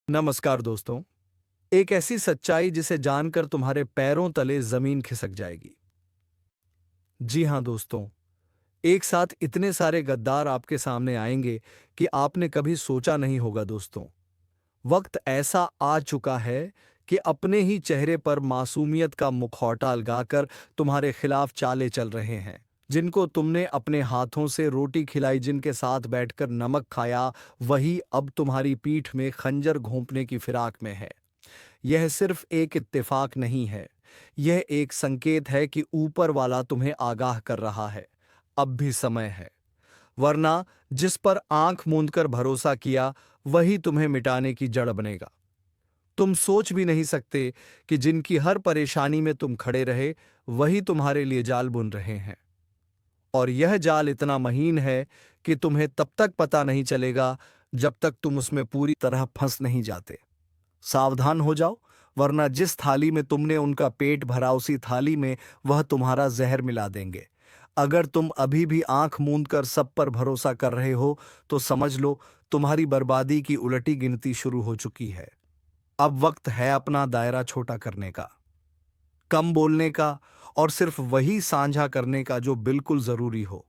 नमस्कार दोस्तों। एक ऐसी सच्चाई जिसे जानकर तुम्हारे पैरों तले जमीन खिसक जाएगी। जी हां दोस्तों, एक साथ इतने सारे गद्दार आपके सामने आएंगे कि आपने कभी सोचा नहीं होगा दोस्तों। वक्त ऐसा आ चुका है कि अपने ही चेहरे पर मासूमियत का मुखौटा लगाकर तुम्हारे खिलाफ चाले चल रहे हैं। जिनको तुमने अपने हाथों से रोटी खिलाई, जिनके साथ बैठकर नमक खाया, वही अब तुम्हारी पीठ में खंजर घोंपने की फिराक में है। यह सिर्फ एक इत्तेफाक नहीं है, यह एक संकेत है कि ऊपर वाला तुम्हें आगाह कर रहा है। अब भी समय है, वरना जिस पर आंख मूंदकर भरोसा किया, वही तुम्हें मिटाने की जड़ बनेगा। तुम सोच भी नहीं सकते कि जिनकी हर परेशानी में तुम खड़े रहे, वही तुम्हारे लिए जाल बुन रहे हैं। और यह जाल इतना महीन है कि तुम्हें तब तक पता नहीं चलेगा जब तक तुम उसमें पूरी तरह फंस नहीं जाते। सावधान हो जाओ, वरना जिस थाली में तुमने उनका पेट भरा, उसी थाली में वह तुम्हारा जहर मिला देंगे। अगर तुम अभी भी आंख मूंद कर सब पर भरोसा कर रहे हो, तो समझ लो तुम्हारी बर्बादी की उलटी गिनती शुरू हो चुकी है। अब वक्त है अपना दायरा छोटा करने का, कम बोलने का, और सिर्फ वही साझा करने का जो बिल्कुल जरूरी हो।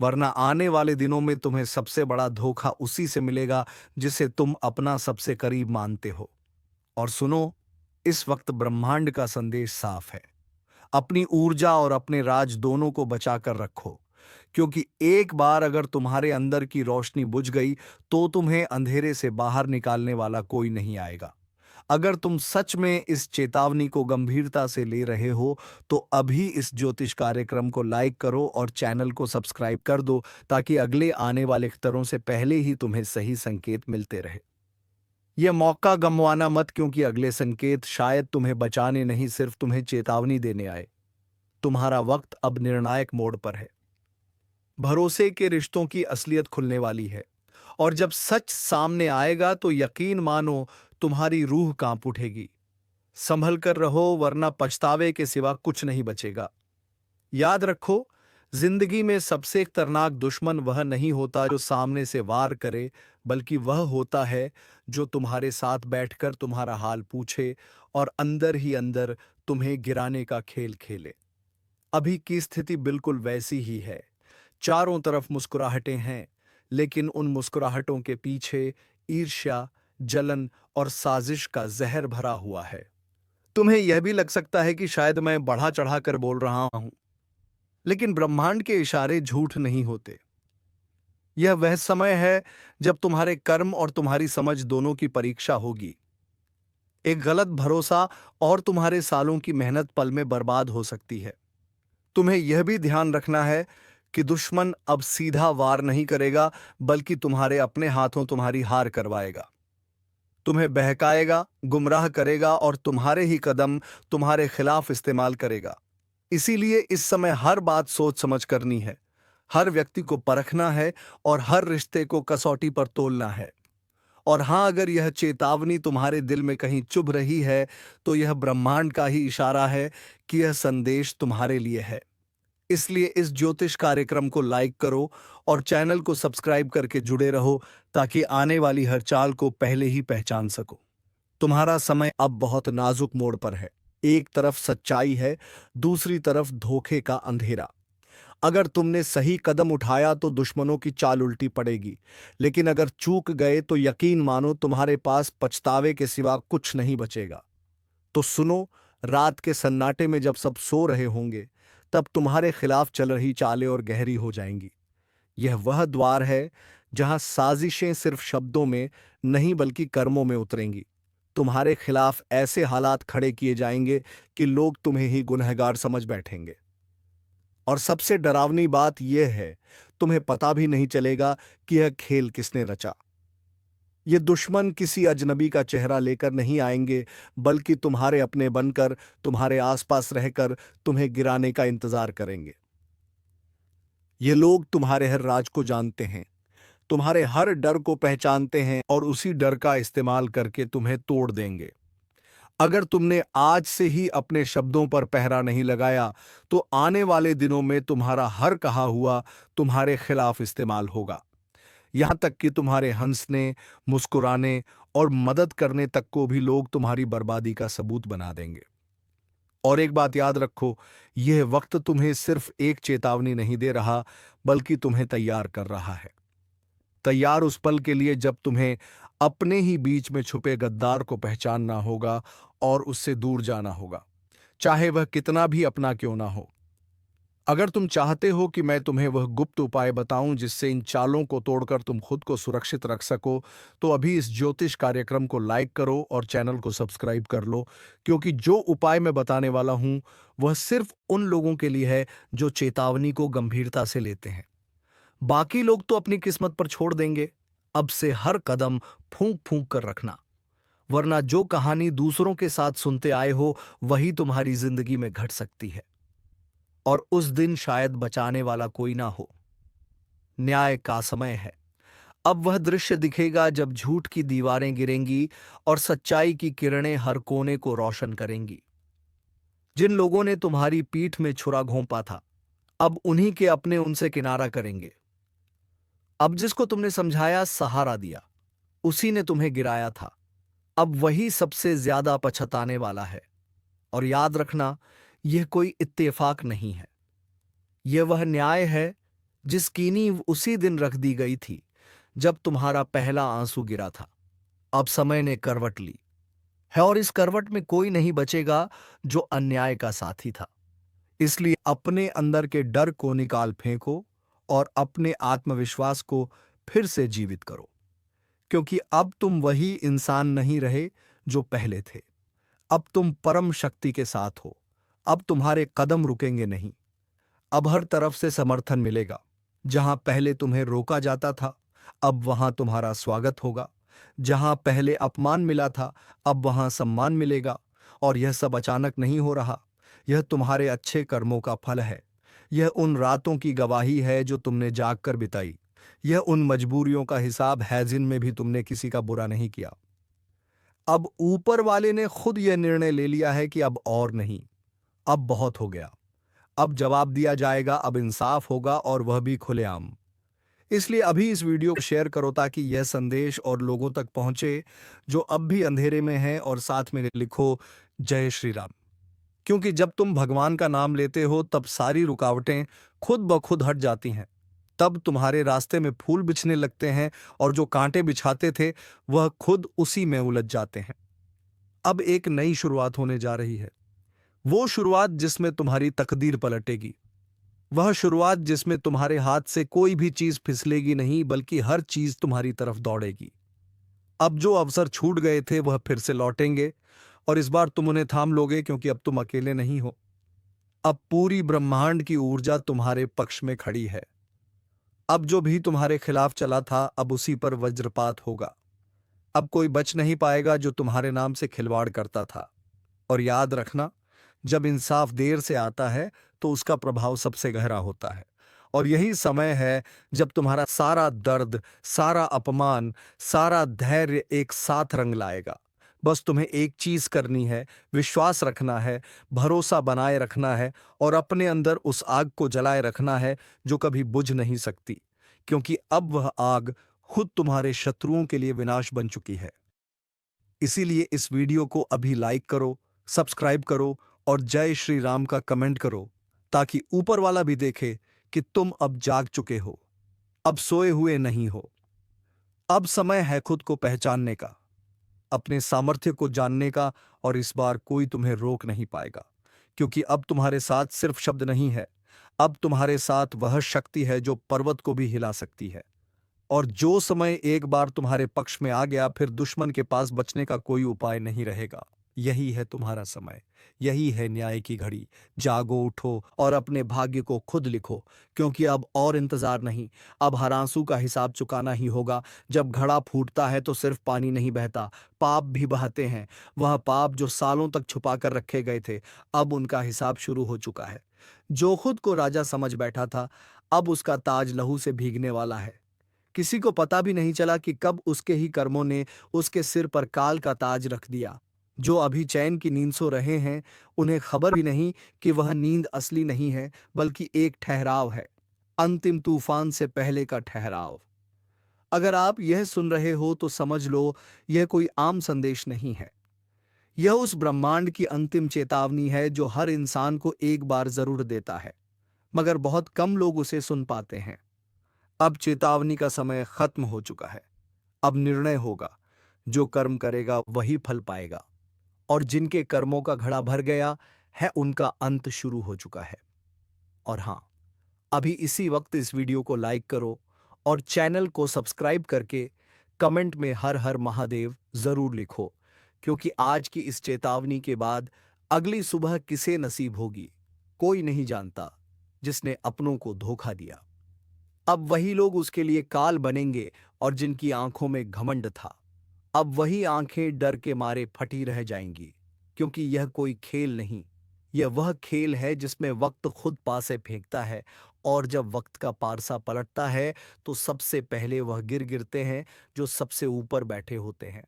वरना आने वाले दिनों में तुम्हें सबसे बड़ा धोखा उसी से मिलेगा जिसे तुम अपना सबसे करीब मानते हो। और सुनो, इस वक्त ब्रह्मांड का संदेश साफ है। अपनी ऊर्जा और अपने राज दोनों को बचाकर रखो, क्योंकि एक बार अगर तुम्हारे अंदर की रोशनी बुझ गई, तो तुम्हें अंधेरे से बाहर निकालने वाला कोई नहीं आएगा। अगर तुम सच में इस चेतावनी को गंभीरता से ले रहे हो, तो अभी इस ज्योतिष कार्यक्रम को लाइक करो और चैनल को सब्सक्राइब कर दो, ताकि अगले आने वाले खतरों से पहले ही तुम्हें सही संकेत मिलते रहे। यह मौका गंवाना मत, क्योंकि अगले संकेत शायद तुम्हें बचाने नहीं, सिर्फ तुम्हें चेतावनी देने आए। तुम्हारा वक्त अब निर्णायक मोड़ पर है। भरोसे के रिश्तों की असलियत खुलने वाली है, और जब सच सामने आएगा तो यकीन मानो तुम्हारी रूह कांप उठेगी। संभल कर रहो, वरना पछतावे के सिवा कुछ नहीं बचेगा। याद रखो, जिंदगी में सबसे खतरनाक दुश्मन वह नहीं होता जो सामने से वार करे, बल्कि वह होता है जो तुम्हारे साथ बैठकर तुम्हारा हाल पूछे और अंदर ही अंदर तुम्हें गिराने का खेल खेले। अभी की स्थिति बिल्कुल वैसी ही है। चारों तरफ मुस्कुराहटें हैं, लेकिन उन मुस्कुराहटों के पीछे ईर्ष्या, जलन और साजिश का जहर भरा हुआ है। तुम्हें यह भी लग सकता है कि शायद मैं बढ़ा चढ़ा कर बोल रहा हूं, लेकिन ब्रह्मांड के इशारे झूठ नहीं होते। यह वह समय है जब तुम्हारे कर्म और तुम्हारी समझ दोनों की परीक्षा होगी। एक गलत भरोसा और तुम्हारे सालों की मेहनत पल में बर्बाद हो सकती है। तुम्हें यह भी ध्यान रखना है कि दुश्मन अब सीधा वार नहीं करेगा, बल्कि तुम्हारे अपने हाथों तुम्हारी हार करवाएगा। तुम्हें बहकाएगा, गुमराह करेगा और तुम्हारे ही कदम तुम्हारे खिलाफ इस्तेमाल करेगा। इसीलिए इस समय हर बात सोच समझ करनी है, हर व्यक्ति को परखना है और हर रिश्ते को कसौटी पर तोलना है। और हां, अगर यह चेतावनी तुम्हारे दिल में कहीं चुभ रही है, तो यह ब्रह्मांड का ही इशारा है कि यह संदेश तुम्हारे लिए है। इसलिए इस ज्योतिष कार्यक्रम को लाइक करो और चैनल को सब्सक्राइब करके जुड़े रहो, ताकि आने वाली हर चाल को पहले ही पहचान सको। तुम्हारा समय अब बहुत नाजुक मोड़ पर है। एक तरफ सच्चाई है, दूसरी तरफ धोखे का अंधेरा। अगर तुमने सही कदम उठाया तो दुश्मनों की चाल उल्टी पड़ेगी, लेकिन अगर चूक गए तो यकीन मानो तुम्हारे पास पछतावे के सिवा कुछ नहीं बचेगा। तो सुनो, रात के सन्नाटे में जब सब सो रहे होंगे, तब तुम्हारे खिलाफ चल रही चालें और गहरी हो जाएंगी। यह वह द्वार है जहां साजिशें सिर्फ शब्दों में नहीं, बल्कि कर्मों में उतरेंगी। तुम्हारे खिलाफ ऐसे हालात खड़े किए जाएंगे कि लोग तुम्हें ही गुनहगार समझ बैठेंगे। और सबसे डरावनी बात यह है, तुम्हें पता भी नहीं चलेगा कि यह खेल किसने रचा। ये दुश्मन किसी अजनबी का चेहरा लेकर नहीं आएंगे, बल्कि तुम्हारे अपने बनकर, तुम्हारे आसपास रहकर तुम्हें गिराने का इंतजार करेंगे। ये लोग तुम्हारे हर राज को जानते हैं, तुम्हारे हर डर को पहचानते हैं और उसी डर का इस्तेमाल करके तुम्हें तोड़ देंगे। अगर तुमने आज से ही अपने शब्दों पर पहरा नहीं लगाया, तो आने वाले दिनों में तुम्हारा हर कहा हुआ तुम्हारे खिलाफ इस्तेमाल होगा। यहां तक कि तुम्हारे हंसने, मुस्कुराने और मदद करने तक को भी लोग तुम्हारी बर्बादी का सबूत बना देंगे। और एक बात याद रखो, यह वक्त तुम्हें सिर्फ एक चेतावनी नहीं दे रहा, बल्कि तुम्हें तैयार कर रहा है। तैयार उस पल के लिए जब तुम्हें अपने ही बीच में छुपे गद्दार को पहचानना होगा और उससे दूर जाना होगा, चाहे वह कितना भी अपना क्यों ना हो। अगर तुम चाहते हो कि मैं तुम्हें वह गुप्त उपाय बताऊं जिससे इन चालों को तोड़कर तुम खुद को सुरक्षित रख सको, तो अभी इस ज्योतिष कार्यक्रम को लाइक करो और चैनल को सब्सक्राइब कर लो, क्योंकि जो उपाय मैं बताने वाला हूं वह सिर्फ उन लोगों के लिए है जो चेतावनी को गंभीरता से लेते हैं। बाकी लोग तो अपनी किस्मत पर छोड़ देंगे। अब से हर कदम फूंक फूंक कर रखना, वरना जो कहानी दूसरों के साथ सुनते आए हो वही तुम्हारी जिंदगी में घट सकती है, और उस दिन शायद बचाने वाला कोई ना हो। न्याय का समय है। अब वह दृश्य दिखेगा जब झूठ की दीवारें गिरेंगी और सच्चाई की किरणें हर कोने को रोशन करेंगी। जिन लोगों ने तुम्हारी पीठ में छुरा घोंपा था, अब उन्हीं के अपने उनसे किनारा करेंगे। अब जिसको तुमने समझाया, सहारा दिया, उसी ने तुम्हें गिराया था, अब वही सबसे ज्यादा पछताने वाला है। और याद रखना, यह कोई इत्तेफाक नहीं है, यह वह न्याय है जिसकी नींव उसी दिन रख दी गई थी जब तुम्हारा पहला आंसू गिरा था। अब समय ने करवट ली है, और इस करवट में कोई नहीं बचेगा जो अन्याय का साथी था। इसलिए अपने अंदर के डर को निकाल फेंको और अपने आत्मविश्वास को फिर से जीवित करो, क्योंकि अब तुम वही इंसान नहीं रहे जो पहले थे। अब तुम परम शक्ति के साथ हो। अब तुम्हारे कदम रुकेंगे नहीं। अब हर तरफ से समर्थन मिलेगा। जहां पहले तुम्हें रोका जाता था, अब वहां तुम्हारा स्वागत होगा। जहां पहले अपमान मिला था, अब वहां सम्मान मिलेगा। और यह सब अचानक नहीं हो रहा, यह तुम्हारे अच्छे कर्मों का फल है। यह उन रातों की गवाही है जो तुमने जाग कर बिताई। यह उन मजबूरियों का हिसाब है जिनमें भी तुमने किसी का बुरा नहीं किया। अब ऊपर वाले ने खुद यह निर्णय ले लिया है कि अब और नहीं, अब बहुत हो गया। अब जवाब दिया जाएगा, अब इंसाफ होगा, और वह भी खुलेआम। इसलिए अभी इस वीडियो को शेयर करो ताकि यह संदेश और लोगों तक पहुंचे जो अब भी अंधेरे में हैं, और साथ में लिखो, जय श्री राम। क्योंकि जब तुम भगवान का नाम लेते हो तब सारी रुकावटें खुद ब खुद हट जाती हैं। तब तुम्हारे रास्ते में फूल बिछने लगते हैं, और जो कांटे बिछाते थे वह खुद उसी में उलझ जाते हैं। अब एक नई शुरुआत होने जा रही है, वो शुरुआत जिसमें तुम्हारी तकदीर पलटेगी। वह शुरुआत जिसमें तुम्हारे हाथ से कोई भी चीज फिसलेगी नहीं, बल्कि हर चीज तुम्हारी तरफ दौड़ेगी। अब जो अवसर छूट गए थे वह फिर से लौटेंगे, और इस बार तुम उन्हें थाम लोगे, क्योंकि अब तुम अकेले नहीं हो। अब पूरी ब्रह्मांड की ऊर्जा तुम्हारे पक्ष में खड़ी है। अब जो भी तुम्हारे खिलाफ चला था, अब उसी पर वज्रपात होगा। अब कोई बच नहीं पाएगा जो तुम्हारे नाम से खिलवाड़ करता था। और याद रखना, जब इंसाफ देर से आता है तो उसका प्रभाव सबसे गहरा होता है। और यही समय है जब तुम्हारा सारा दर्द, सारा अपमान, सारा धैर्य एक साथ रंग लाएगा। बस तुम्हें एक चीज करनी है, विश्वास रखना है, भरोसा बनाए रखना है, और अपने अंदर उस आग को जलाए रखना है जो कभी बुझ नहीं सकती, क्योंकि अब वह आग खुद तुम्हारे शत्रुओं के लिए विनाश बन चुकी है। इसीलिए इस वीडियो को अभी लाइक करो, सब्सक्राइब करो और जय श्री राम का कमेंट करो, ताकि ऊपर वाला भी देखे कि तुम अब जाग चुके हो, अब सोए हुए नहीं हो। अब समय है खुद को पहचानने का, अपने सामर्थ्य को जानने का, और इस बार कोई तुम्हें रोक नहीं पाएगा, क्योंकि अब तुम्हारे साथ सिर्फ शब्द नहीं है, अब तुम्हारे साथ वह शक्ति है जो पर्वत को भी हिला सकती है। और जो समय एक बार तुम्हारे पक्ष में आ गया, फिर दुश्मन के पास बचने का कोई उपाय नहीं रहेगा। यही है तुम्हारा समय, यही है न्याय की घड़ी। जागो, उठो और अपने भाग्य को खुद लिखो, क्योंकि अब और इंतजार नहीं। अब हर आंसू का हिसाब चुकाना ही होगा। जब घड़ा फूटता है तो सिर्फ पानी नहीं बहता, पाप भी बहते हैं। वह पाप जो सालों तक छुपा कर रखे गए थे, अब उनका हिसाब शुरू हो चुका है। जो खुद को राजा समझ बैठा था, अब उसका ताज लहू से भीगने वाला है। किसी को पता भी नहीं चला कि कब उसके ही कर्मों ने उसके सिर पर काल का ताज रख दिया। जो अभी चैन की नींद सो रहे हैं, उन्हें खबर भी नहीं कि वह नींद असली नहीं है, बल्कि एक ठहराव है, अंतिम तूफान से पहले का ठहराव। अगर आप यह सुन रहे हो तो समझ लो, यह कोई आम संदेश नहीं है। यह उस ब्रह्मांड की अंतिम चेतावनी है जो हर इंसान को एक बार जरूर देता है, मगर बहुत कम लोग उसे सुन पाते हैं। अब चेतावनी का समय खत्म हो चुका है। अब निर्णय होगा। जो कर्म करेगा वही फल पाएगा, और जिनके कर्मों का घड़ा भर गया है उनका अंत शुरू हो चुका है। और हाँ, अभी इसी वक्त इस वीडियो को लाइक करो और चैनल को सब्सक्राइब करके कमेंट में हर हर महादेव जरूर लिखो, क्योंकि आज की इस चेतावनी के बाद अगली सुबह किसे नसीब होगी कोई नहीं जानता, जिसने अपनों को धोखा दिया। अब वही लोग उसके लिए काल बनेंगे, और जिनकी आंखों में घमंड था, अब वही आंखें डर के मारे फटी रह जाएंगी, क्योंकि यह कोई खेल नहीं, यह वह खेल है जिसमें वक्त खुद पासे फेंकता है, और जब वक्त का पारसा पलटता है तो सबसे पहले वह गिरते हैं जो सबसे ऊपर बैठे होते हैं।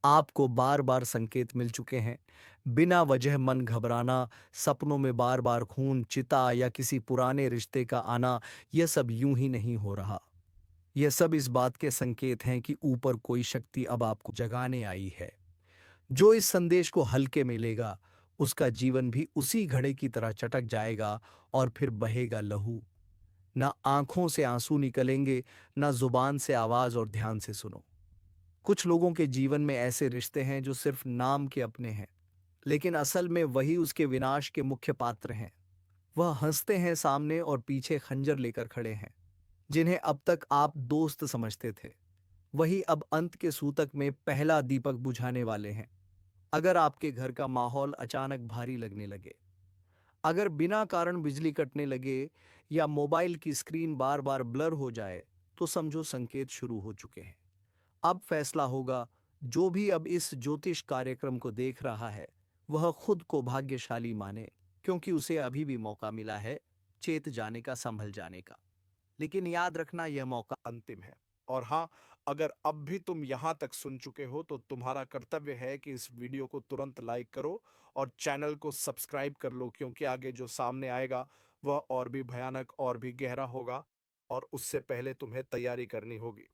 आपको बार बार संकेत मिल चुके हैं। बिना वजह मन घबराना, सपनों में बार बार खून, चिता या किसी पुराने रिश्ते का आना, यह सब यूं ही नहीं हो रहा। यह सब इस बात के संकेत हैं कि ऊपर कोई शक्ति अब आपको जगाने आई है। जो इस संदेश को हल्के में लेगा, उसका जीवन भी उसी घड़े की तरह चटक जाएगा, और फिर बहेगा लहू। ना आंखों से आंसू निकलेंगे, ना जुबान से आवाज। और ध्यान से सुनो, कुछ लोगों के जीवन में ऐसे रिश्ते हैं जो सिर्फ नाम के अपने हैं, लेकिन असल में वही उसके विनाश के मुख्य पात्र हैं। वह हंसते हैं सामने और पीछे खंजर लेकर खड़े हैं। जिन्हें अब तक आप दोस्त समझते थे, वही अब अंत के सूतक में पहला दीपक बुझाने वाले हैं। अगर आपके घर का माहौल अचानक भारी लगने लगे, अगर बिना कारण बिजली कटने लगे, या मोबाइल की स्क्रीन बार बार ब्लर हो जाए, तो समझो संकेत शुरू हो चुके हैं। अब फैसला होगा। जो भी अब इस ज्योतिष कार्यक्रम को देख रहा है, वह खुद को भाग्यशाली माने, क्योंकि उसे अभी भी मौका मिला है चेत जाने का, संभल जाने का। लेकिन याद रखना, यह मौका अंतिम है। और हाँ, अगर अब भी तुम यहाँ तक सुन चुके हो तो तुम्हारा कर्तव्य है कि इस वीडियो को तुरंत लाइक करो और चैनल को सब्सक्राइब कर लो, क्योंकि आगे जो सामने आएगा वह और भी भयानक और भी गहरा होगा, और उससे पहले तुम्हें तैयारी करनी होगी।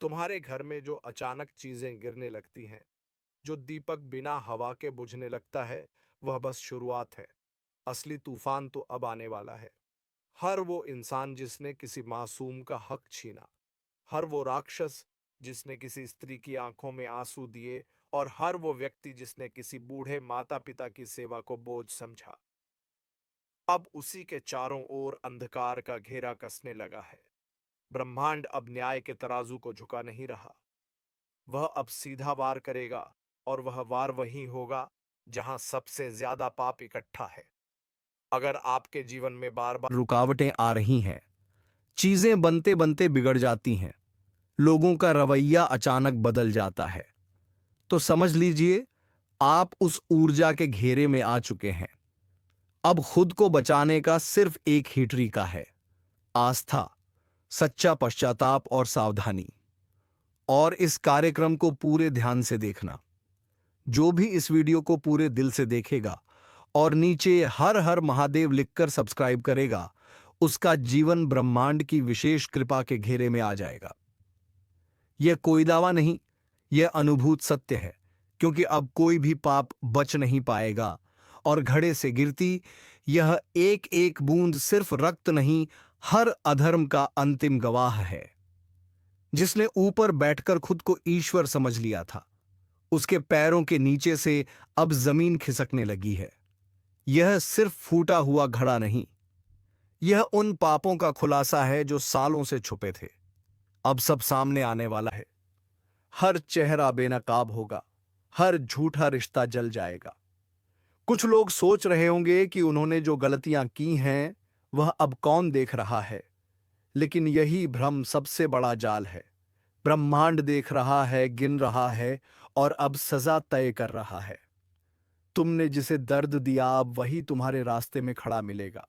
तुम्हारे घर में जो अचानक चीजें गिरने लगती हैं, जो दीपक बिना हवा के बुझने लगता है, वह बस शुरुआत है। असली तूफान तो अब आने वाला है। हर वो इंसान जिसने किसी मासूम का हक छीना, हर वो राक्षस जिसने किसी स्त्री की आंखों में आंसू दिए, और हर वो व्यक्ति जिसने किसी बूढ़े माता पिता की सेवा को बोझ समझा, अब उसी के चारों ओर अंधकार का घेरा कसने लगा है। ब्रह्मांड अब न्याय के तराजू को झुका नहीं रहा। वह अब सीधा वार करेगा, और वह वार वही होगा जहां सबसे ज्यादा पाप इकट्ठा है। अगर आपके जीवन में बार बार रुकावटें आ रही हैं, चीजें बनते बनते बिगड़ जाती हैं, लोगों का रवैया अचानक बदल जाता है, तो समझ लीजिए आप उस ऊर्जा के घेरे में आ चुके हैं। अब खुद को बचाने का सिर्फ एक ही तरीका है: आस्था, सच्चा पश्चाताप और सावधानी। और इस कार्यक्रम को पूरे ध्यान से देखना। जो भी इस वीडियो को पूरे दिल से देखेगा और नीचे हर हर महादेव लिखकर सब्सक्राइब करेगा, उसका जीवन ब्रह्मांड की विशेष कृपा के घेरे में आ जाएगा। यह कोई दावा नहीं, यह अनुभूत सत्य है, क्योंकि अब कोई भी पाप बच नहीं पाएगा, और घड़े से गिरती यह एक एक बूंद सिर्फ रक्त नहीं, हर अधर्म का अंतिम गवाह है। जिसने ऊपर बैठकर खुद को ईश्वर समझ लिया था, उसके पैरों के नीचे से अब जमीन खिसकने लगी है। यह सिर्फ फूटा हुआ घड़ा नहीं, यह उन पापों का खुलासा है जो सालों से छुपे थे। अब सब सामने आने वाला है। हर चेहरा बेनकाब होगा, हर झूठा रिश्ता जल जाएगा। कुछ लोग सोच रहे होंगे कि उन्होंने जो गलतियां की हैं, वह अब कौन देख रहा है, लेकिन यही भ्रम सबसे बड़ा जाल है। ब्रह्मांड देख रहा है, गिन रहा है, और अब सजा तय कर रहा है। तुमने जिसे दर्द दिया, अब वही तुम्हारे रास्ते में खड़ा मिलेगा,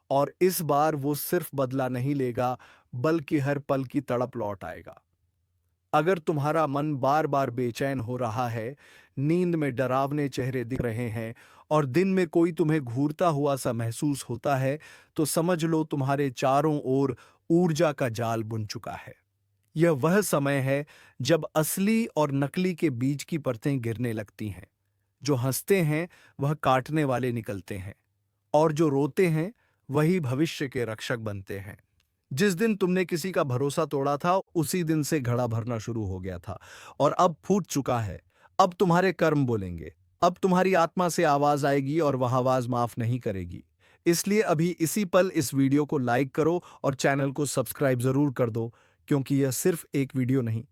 और इस बार वो सिर्फ बदला नहीं लेगा, बल्कि हर पल की तड़प लौट आएगा। अगर तुम्हारा मन बार बार बेचैन हो रहा है, नींद में डरावने चेहरे दिख रहे हैं, और दिन में कोई तुम्हें घूरता हुआ सा महसूस होता है, तो समझ लो तुम्हारे चारों ओर ऊर्जा का जाल बुन चुका है। यह वह समय है जब असली और नकली के बीच की परतें गिरने लगती हैं। जो हंसते हैं वह काटने वाले निकलते हैं, और जो रोते हैं वही भविष्य के रक्षक बनते हैं। जिस दिन तुमने किसी का भरोसा तोड़ा था, उसी दिन से घड़ा भरना शुरू हो गया था, और अब फूट चुका है। अब तुम्हारे कर्म बोलेंगे। अब तुम्हारी आत्मा से आवाज आएगी, और वह आवाज माफ नहीं करेगी। इसलिए अभी इसी पल इस वीडियो को लाइक करो और चैनल को सब्सक्राइब जरूर कर दो, क्योंकि यह सिर्फ एक वीडियो नहीं,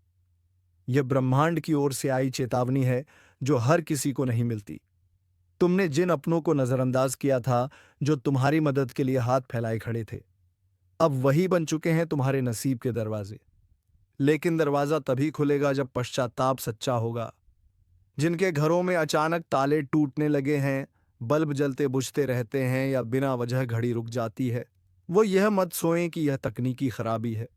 यह ब्रह्मांड की ओर से आई चेतावनी है जो हर किसी को नहीं मिलती। तुमने जिन अपनों को नजरअंदाज किया था, जो तुम्हारी मदद के लिए हाथ फैलाए खड़े थे, अब वही बन चुके हैं तुम्हारे नसीब के दरवाजे। लेकिन दरवाजा तभी खुलेगा जब पश्चाताप सच्चा होगा। जिनके घरों में अचानक ताले टूटने लगे हैं, बल्ब जलते बुझते रहते हैं, या बिना वजह घड़ी रुक जाती है, वो यह मत सोएं कि यह तकनीकी खराबी है।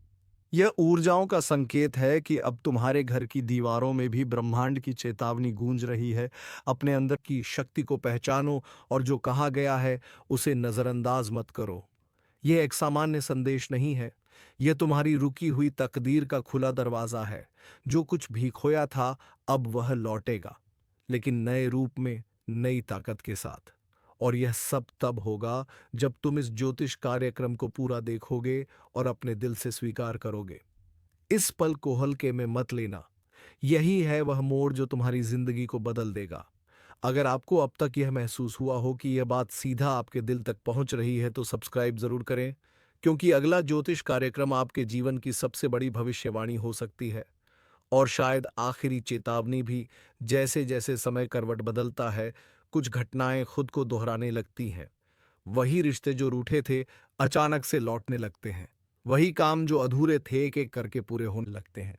यह ऊर्जाओं का संकेत है कि अब तुम्हारे घर की दीवारों में भी ब्रह्मांड की चेतावनी गूंज रही है। अपने अंदर की शक्ति को पहचानो, और जो कहा गया है उसे नजरअंदाज मत करो। यह एक सामान्य संदेश नहीं है, यह तुम्हारी रुकी हुई तकदीर का खुला दरवाजा है। जो कुछ भी खोया था अब वह लौटेगा, लेकिन नए रूप में, नई ताकत के साथ। और यह सब तब होगा जब तुम इस ज्योतिष कार्यक्रम को पूरा देखोगे और अपने दिल से स्वीकार करोगे। इस पल को हल्के में मत लेना। यही है वह मोड़ जो तुम्हारी जिंदगी को बदल देगा। अगर आपको अब तक यह महसूस हुआ हो कि यह बात सीधा आपके दिल तक पहुंच रही है, तो सब्सक्राइब जरूर करें, क्योंकि अगला ज्योतिष कार्यक्रम आपके जीवन की सबसे बड़ी भविष्यवाणी हो सकती है, और शायद आखिरी चेतावनी भी। जैसे जैसे समय करवट बदलता है, कुछ घटनाएं खुद को दोहराने लगती हैं। वही रिश्ते जो रूठे थे अचानक से लौटने लगते हैं। वही काम जो अधूरे थे एक एक करके पूरे होने लगते हैं।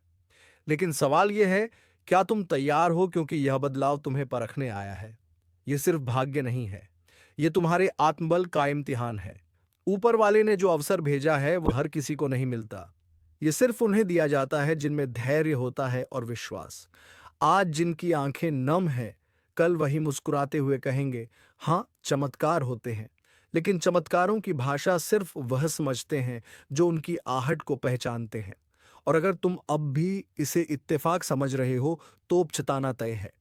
लेकिन सवाल यह है, क्या तुम तैयार हो? क्योंकि यह बदलाव तुम्हें परखने आया है। यह सिर्फ भाग्य नहीं है, यह तुम्हारे आत्मबल का इम्तिहान है। ऊपर वाले ने जो अवसर भेजा है वह हर किसी को नहीं मिलता। यह सिर्फ उन्हें दिया जाता है जिनमें धैर्य होता है और विश्वास। आज जिनकी आंखें नम हैं, कल वही मुस्कुराते हुए कहेंगे, हाँ, चमत्कार होते हैं। लेकिन चमत्कारों की भाषा सिर्फ वह समझते हैं जो उनकी आहट को पहचानते हैं। और अगर तुम अब भी इसे इत्तेफाक समझ रहे हो, तो उपचताना तय है।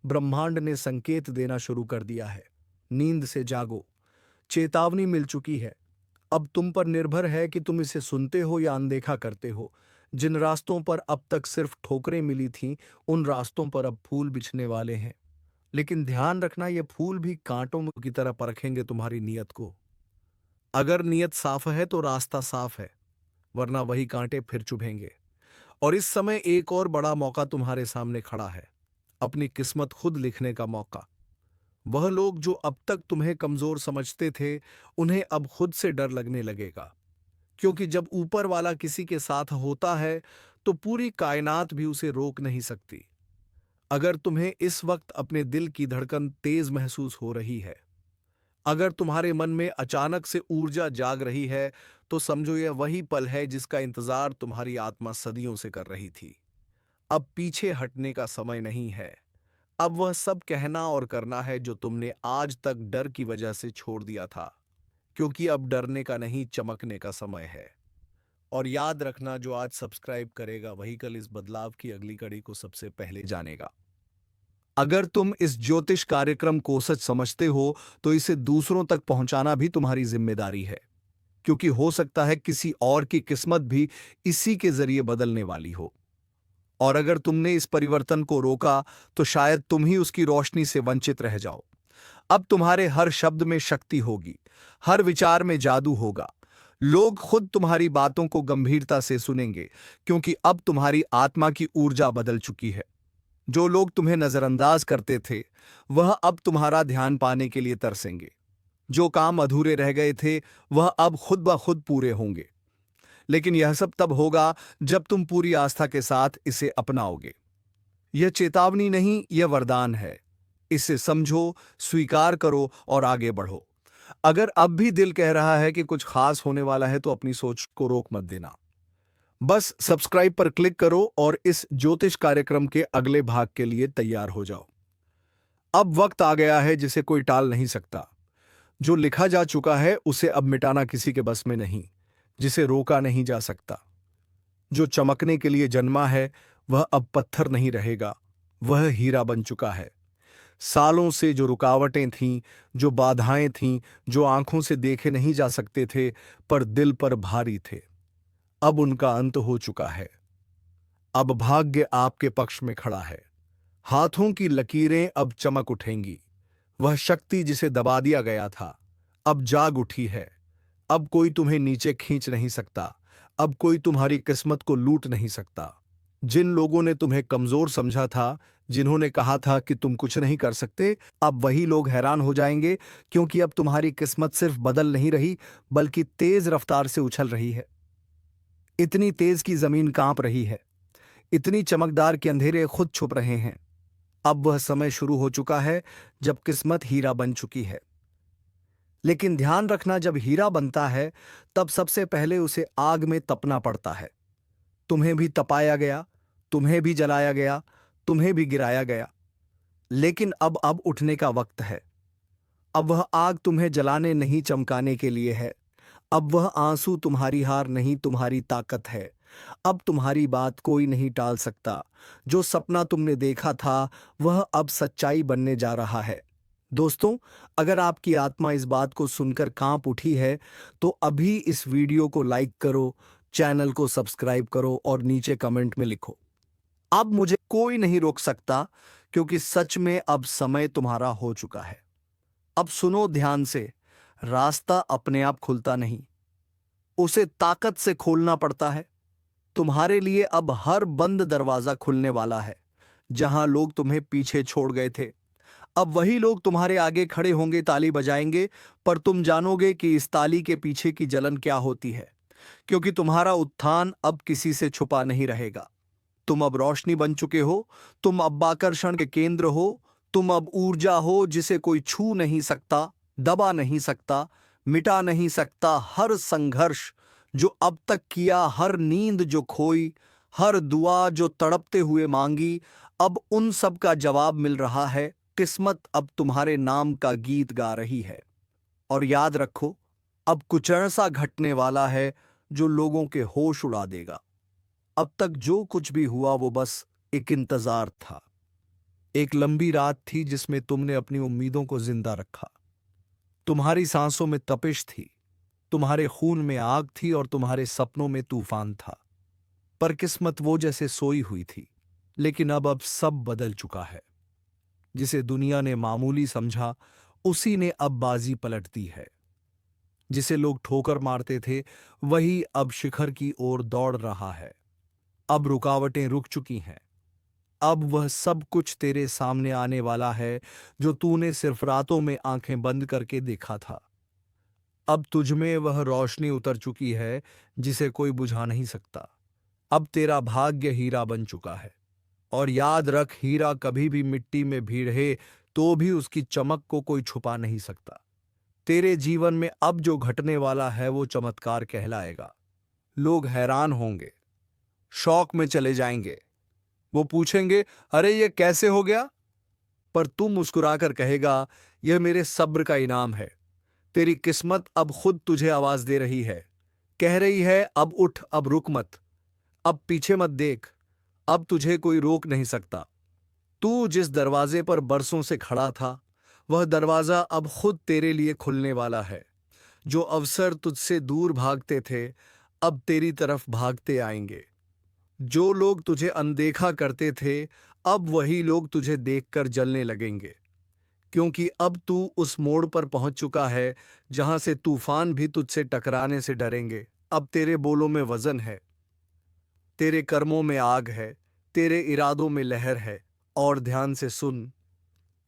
ब्रह्मांड ने संकेत देना शुरू कर दिया है। नींद से जागो, चेतावनी मिल चुकी है। अब तुम पर निर्भर है कि तुम इसे सुनते हो या अनदेखा करते हो। जिन रास्तों पर अब तक सिर्फ ठोकरें मिली थीं, उन रास्तों पर अब फूल बिछने वाले हैं। लेकिन ध्यान रखना, ये फूल भी कांटों की तरह परखेंगे तुम्हारी नीयत को। अगर नीयत साफ है तो रास्ता साफ है, वरना वही कांटे फिर चुभेंगे। और इस समय एक और बड़ा मौका तुम्हारे सामने खड़ा है, अपनी किस्मत खुद लिखने का मौका। वह लोग जो अब तक तुम्हें कमजोर समझते थे, उन्हें अब खुद से डर लगने लगेगा। क्योंकि जब ऊपर वाला किसी के साथ होता है, तो पूरी कायनात भी उसे रोक नहीं सकती। अगर तुम्हें इस वक्त अपने दिल की धड़कन तेज महसूस हो रही है, अगर तुम्हारे मन में अचानक से ऊर्जा जाग रही है, तो समझो यह वही पल है जिसका इंतजार तुम्हारी आत्मा सदियों से कर रही थी। अब पीछे हटने का समय नहीं है। अब वह सब कहना और करना है जो तुमने आज तक डर की वजह से छोड़ दिया था। क्योंकि अब डरने का नहीं, चमकने का समय है। और याद रखना, जो आज सब्सक्राइब करेगा वही कल इस बदलाव की अगली कड़ी को सबसे पहले जानेगा। अगर तुम इस ज्योतिष कार्यक्रम को सच समझते हो, तो इसे दूसरों तक पहुंचाना भी तुम्हारी जिम्मेदारी है। क्योंकि हो सकता है किसी और की किस्मत भी इसी के जरिए बदलने वाली हो। और अगर तुमने इस परिवर्तन को रोका, तो शायद तुम ही उसकी रोशनी से वंचित रह जाओ। अब तुम्हारे हर शब्द में शक्ति होगी, हर विचार में जादू होगा। लोग खुद तुम्हारी बातों को गंभीरता से सुनेंगे, क्योंकि अब तुम्हारी आत्मा की ऊर्जा बदल चुकी है। जो लोग तुम्हें नजरअंदाज करते थे, वह अब तुम्हारा ध्यान पाने के लिए तरसेंगे। जो काम अधूरे रह गए थे, वह अब खुद ब खुद पूरे होंगे। लेकिन यह सब तब होगा जब तुम पूरी आस्था के साथ इसे अपनाओगे। यह चेतावनी नहीं, यह वरदान है। इसे समझो, स्वीकार करो और आगे बढ़ो। अगर अब भी दिल कह रहा है कि कुछ खास होने वाला है, तो अपनी सोच को रोक मत देना। बस सब्सक्राइब पर क्लिक करो और इस ज्योतिष कार्यक्रम के अगले भाग के लिए तैयार हो जाओ। अब वक्त आ गया है जिसे कोई टाल नहीं सकता। जो लिखा जा चुका है उसे अब मिटाना किसी के बस में नहीं, जिसे रोका नहीं जा सकता। जो चमकने के लिए जन्मा है वह अब पत्थर नहीं रहेगा, वह हीरा बन चुका है। सालों से जो रुकावटें थीं, जो बाधाएं थीं, जो आंखों से देखे नहीं जा सकते थे पर दिल पर भारी थे, अब उनका अंत हो चुका है। अब भाग्य आपके पक्ष में खड़ा है। हाथों की लकीरें अब चमक उठेंगी। वह शक्ति जिसे दबा दिया गया था अब जाग उठी है। अब कोई तुम्हें नीचे खींच नहीं सकता, अब कोई तुम्हारी किस्मत को लूट नहीं सकता। जिन लोगों ने तुम्हें कमजोर समझा था, जिन्होंने कहा था कि तुम कुछ नहीं कर सकते, अब वही लोग हैरान हो जाएंगे, क्योंकि अब तुम्हारी किस्मत सिर्फ बदल नहीं रही बल्कि तेज रफ्तार से उछल रही है। इतनी तेज की जमीन कांप रही है, इतनी चमकदार कि अंधेरे खुद छुप रहे हैं। अब वह समय शुरू हो चुका है जब किस्मत हीरा बन चुकी है। लेकिन ध्यान रखना, जब हीरा बनता है तब सबसे पहले उसे आग में तपना पड़ता है। तुम्हें भी तपाया गया, तुम्हें भी जलाया गया, तुम्हें भी गिराया गया। लेकिन अब उठने का वक्त है। अब वह आग तुम्हें जलाने नहीं, चमकाने के लिए है। अब वह आंसू तुम्हारी हार नहीं, तुम्हारी ताकत है। अब तुम्हारी बात कोई नहीं टाल सकता। जो सपना तुमने देखा था वह अब सच्चाई बनने जा रहा है। दोस्तों, अगर आपकी आत्मा इस बात को सुनकर कांप उठी है तो अभी इस वीडियो को लाइक करो, चैनल को सब्सक्राइब करो और नीचे कमेंट में लिखो, अब मुझे कोई नहीं रोक सकता, क्योंकि सच में अब समय तुम्हारा हो चुका है। अब सुनो ध्यान से, रास्ता अपने आप खुलता नहीं, उसे ताकत से खोलना पड़ता है। तुम्हारे लिए अब हर बंद दरवाजा खुलने वाला है। जहां लोग तुम्हें पीछे छोड़ गए थे, अब वही लोग तुम्हारे आगे खड़े होंगे, ताली बजाएंगे, पर तुम जानोगे कि इस ताली के पीछे की जलन क्या होती है, क्योंकि तुम्हारा उत्थान अब किसी से छुपा नहीं रहेगा। तुम अब रोशनी बन चुके हो, तुम अब आकर्षण के केंद्र हो, तुम अब ऊर्जा हो जिसे कोई छू नहीं सकता, दबा नहीं सकता, मिटा नहीं सकता। हर संघर्ष जो अब तक किया, हर नींद जो खोई, हर दुआ जो तड़पते हुए मांगी, अब उन सब का जवाब मिल रहा है। किस्मत अब तुम्हारे नाम का गीत गा रही है। और याद रखो, अब कुछ ऐसा घटने वाला है जो लोगों के होश उड़ा देगा। अब तक जो कुछ भी हुआ वो बस एक इंतजार था। एक लंबी रात थी जिसमें तुमने अपनी उम्मीदों को जिंदा रखा। तुम्हारी सांसों में तपिश थी, तुम्हारे खून में आग थी और तुम्हारे सपनों में तूफान था। पर किस्मत वो जैसे सोई हुई थी। लेकिन अब सब बदल चुका है। जिसे दुनिया ने मामूली समझा, उसी ने अब बाजी पलट दी है। जिसे लोग ठोकर मारते थे, वही अब शिखर की ओर दौड़ रहा है। अब रुकावटें रुक चुकी हैं। अब वह सब कुछ तेरे सामने आने वाला है जो तूने सिर्फ रातों में आंखें बंद करके देखा था। अब तुझमें वह रोशनी उतर चुकी है जिसे कोई बुझा नहीं सकता। अब तेरा भाग्य हीरा बन चुका है। और याद रख, हीरा कभी भी मिट्टी में भी रहे तो भी उसकी चमक को कोई छुपा नहीं सकता। तेरे जीवन में अब जो घटने वाला है वो चमत्कार कहलाएगा। लोग हैरान होंगे, शौक में चले जाएंगे। वो पूछेंगे, अरे ये कैसे हो गया? पर तू मुस्कुराकर कहेगा, यह मेरे सब्र का इनाम है। तेरी किस्मत अब खुद तुझे आवाज दे रही है, कह रही है, अब उठ, अब रुक मत, अब पीछे मत देख, अब तुझे कोई रोक नहीं सकता। तू जिस दरवाजे पर बरसों से खड़ा था, वह दरवाजा अब खुद तेरे लिए खुलने वाला है। जो अवसर तुझसे दूर भागते थे, अब तेरी तरफ भागते आएंगे। जो लोग तुझे अनदेखा करते थे, अब वही लोग तुझे देखकर जलने लगेंगे, क्योंकि अब तू उस मोड़ पर पहुंच चुका है जहां से तूफान भी तुझसे टकराने से डरेंगे। अब तेरे बोलों में वजन है, तेरे कर्मों में आग है, तेरे इरादों में लहर है। और ध्यान से सुन,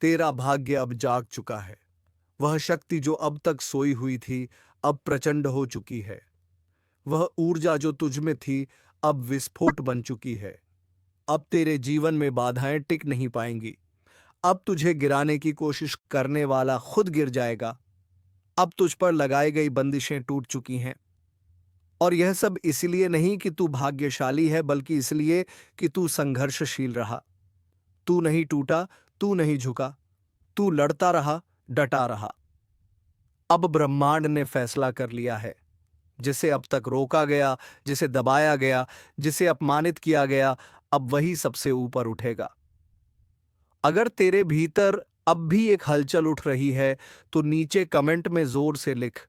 तेरा भाग्य अब जाग चुका है। वह शक्ति जो अब तक सोई हुई थी अब प्रचंड हो चुकी है। वह ऊर्जा जो तुझ में थी अब विस्फोट बन चुकी है। अब तेरे जीवन में बाधाएं टिक नहीं पाएंगी। अब तुझे गिराने की कोशिश करने वाला खुद गिर जाएगा। अब तुझ पर लगाई गई बंदिशें टूट चुकी हैं। और यह सब इसलिए नहीं कि तू भाग्यशाली है, बल्कि इसलिए कि तू संघर्षशील रहा। तू नहीं टूटा, तू नहीं झुका, तू लड़ता रहा, डटा रहा। अब ब्रह्मांड ने फैसला कर लिया है। जिसे अब तक रोका गया, जिसे दबाया गया, जिसे अपमानित किया गया, अब वही सबसे ऊपर उठेगा। अगर तेरे भीतर अब भी एक हलचल उठ रही है, तो नीचे कमेंट में जोर से लिख,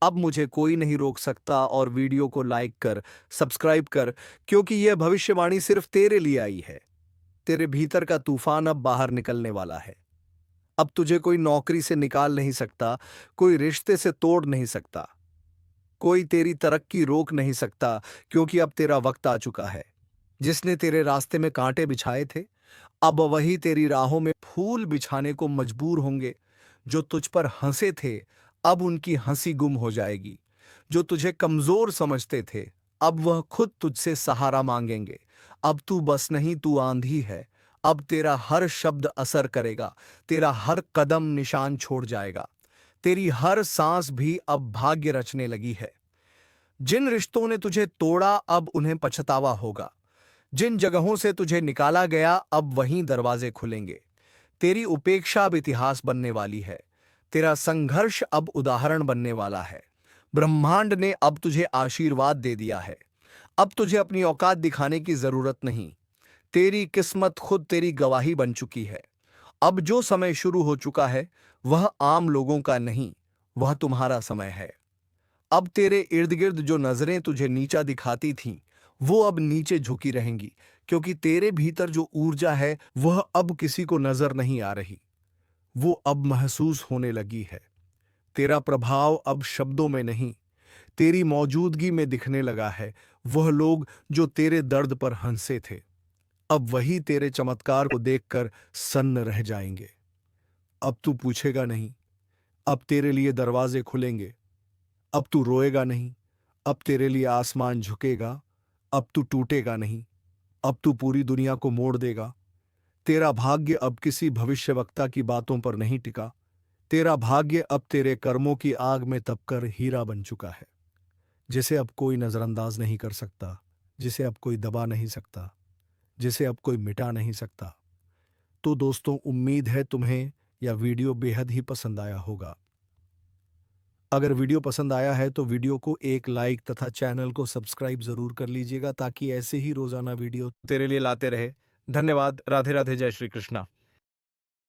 अब मुझे कोई नहीं रोक सकता, और वीडियो को लाइक कर, सब्सक्राइब कर, क्योंकि यह भविष्यवाणी सिर्फ तेरे लिए आई है। तेरे भीतर का तूफान अब बाहर निकलने वाला है। अब तुझे कोई नौकरी से निकाल नहीं सकता, कोई रिश्ते से तोड़ नहीं सकता, कोई तेरी तरक्की रोक नहीं सकता, क्योंकि अब तेरा वक्त आ चुका है। जिसने तेरे रास्ते में कांटे बिछाए थे, अब वही तेरी राहों में फूल बिछाने को मजबूर होंगे। जो तुझ पर हंसे थे, अब उनकी हंसी गुम हो जाएगी। जो तुझे कमजोर समझते थे, अब वह खुद तुझसे सहारा मांगेंगे। अब तू बस नहीं, तू आंधी है। अब तेरा हर शब्द असर करेगा, तेरा हर कदम निशान छोड़ जाएगा, तेरी हर सांस भी अब भाग्य रचने लगी है। जिन रिश्तों ने तुझे तोड़ा, अब उन्हें पछतावा होगा। जिन जगहों से तुझे निकाला गया, अब वहीं दरवाजे खुलेंगे। तेरी उपेक्षा अब इतिहास बनने वाली है। तेरा संघर्ष अब उदाहरण बनने वाला है। ब्रह्मांड ने अब तुझे आशीर्वाद दे दिया है। अब तुझे अपनी औकात दिखाने की जरूरत नहीं। तेरी किस्मत खुद तेरी गवाही बन चुकी है। अब जो समय शुरू हो चुका है, वह आम लोगों का नहीं, वह तुम्हारा समय है। अब तेरे इर्द गिर्द जो नजरें तुझे नीचा दिखाती थीं, वो अब नीचे झुकी रहेंगी, क्योंकि तेरे भीतर जो ऊर्जा है, वह अब किसी को नजर नहीं आ रही, वो अब महसूस होने लगी है। तेरा प्रभाव अब शब्दों में नहीं, तेरी मौजूदगी में दिखने लगा है। वह लोग जो तेरे दर्द पर हंसे थे, अब वही तेरे चमत्कार को देखकर सन्न रह जाएंगे। अब तू पूछेगा नहीं, अब तेरे लिए दरवाजे खुलेंगे। अब तू रोएगा नहीं, अब तेरे लिए आसमान झुकेगा। अब तू टूटेगा नहीं, अब तू पूरी दुनिया को मोड़ देगा। तेरा भाग्य अब किसी भविष्यवक्ता की बातों पर नहीं टिका। तेरा भाग्य अब तेरे कर्मों की आग में तपकर हीरा बन चुका है, जिसे अब कोई नजरअंदाज नहीं कर सकता, जिसे अब कोई दबा नहीं सकता, जिसे अब कोई मिटा नहीं सकता। तो दोस्तों, उम्मीद है तुम्हें यह वीडियो बेहद ही पसंद आया होगा। अगर वीडियो पसंद आया है तो वीडियो को एक लाइक तथा चैनल को सब्सक्राइब जरूर कर लीजिएगा, ताकि ऐसे ही रोजाना वीडियो तेरे लिए लाते रहे। धन्यवाद। राधे राधे। जय श्री कृष्णा।